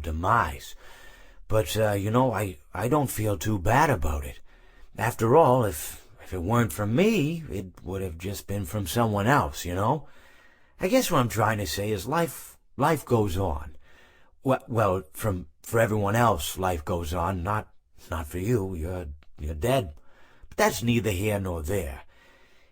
demise. But, I don't feel too bad about it. After all, if it weren't from me, it would have just been from someone else, I guess what I'm trying to say is life goes on. Well, for everyone else, life goes on, not for you. You're dead. But that's neither here nor there.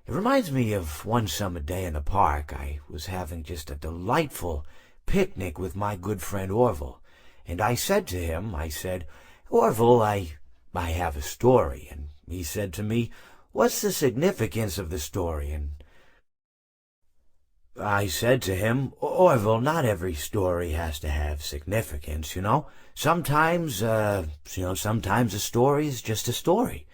It reminds me of one summer day in the park. I was having just a delightful picnic with my good friend Orville, and I said to him, Orville, I have a story. And he said to me, what's the significance of the story? And I said to him, Orville, not every story has to have significance, Sometimes, sometimes a story is just a story.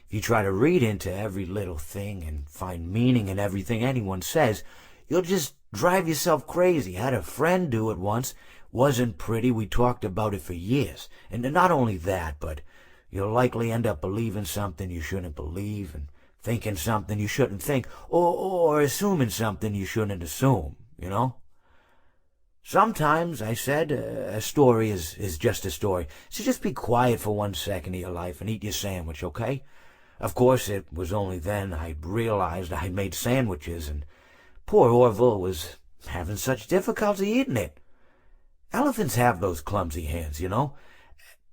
If you try to read into every little thing and find meaning in everything anyone says, you'll just drive yourself crazy. I had a friend do it once. Wasn't pretty. We talked about it for years. And not only that, but you'll likely end up believing something you shouldn't believe, and thinking something you shouldn't think, or assuming something you shouldn't assume, Sometimes, I said, a story is just a story. So just be quiet for 1 second of your life and eat your sandwich, okay? Of course, it was only then I realized I'd made sandwiches, and poor Orville was having such difficulty eating it. Elephants have those clumsy hands,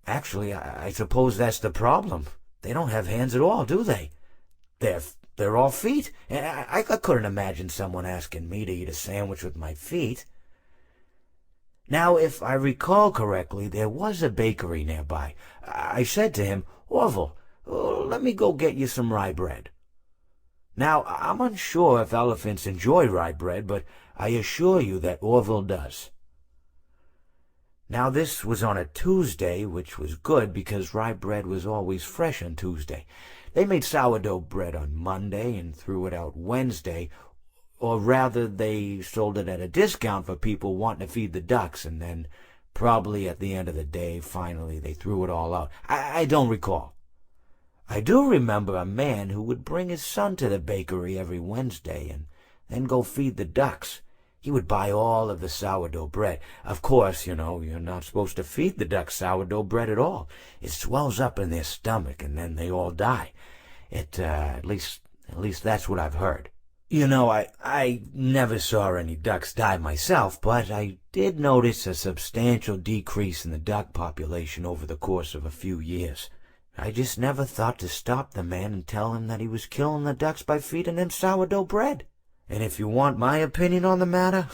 Actually, I suppose that's the problem. They don't have hands at all, do they? They're all feet. And I couldn't imagine someone asking me to eat a sandwich with my feet. Now, if I recall correctly, there was a bakery nearby. I said to him, Orville, let me go get you some rye bread. Now, I'm unsure if elephants enjoy rye bread, but I assure you that Orville does. Now, this was on a Tuesday, which was good because rye bread was always fresh on Tuesday. They made sourdough bread on Monday and threw it out Wednesday, or rather they sold it at a discount for people wanting to feed the ducks, and then probably at the end of the day, finally, they threw it all out. I don't recall. I do remember a man who would bring his son to the bakery every Wednesday and then go feed the ducks. He would buy all of the sourdough bread. Of course, you're not supposed to feed the ducks sourdough bread at all. It swells up in their stomach, and then they all die. At least that's what I've heard. I never saw any ducks die myself, but I did notice a substantial decrease in the duck population over the course of a few years. I just never thought to stop the man and tell him that he was killing the ducks by feeding them sourdough bread. And if you want my opinion on the matter,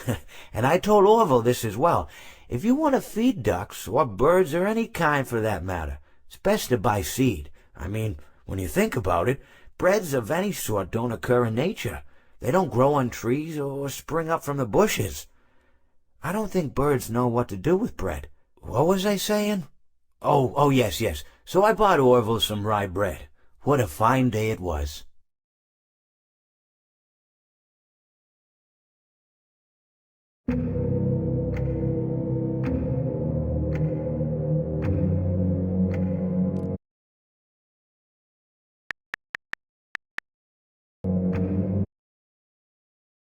and I told Orville this as well, if you want to feed ducks, or birds, or any kind for that matter, it's best to buy seed. I mean, when you think about it, breads of any sort don't occur in nature. They don't grow on trees or spring up from the bushes. I don't think birds know what to do with bread. What was I saying? Oh, yes. So I bought Orville some rye bread. What a fine day it was.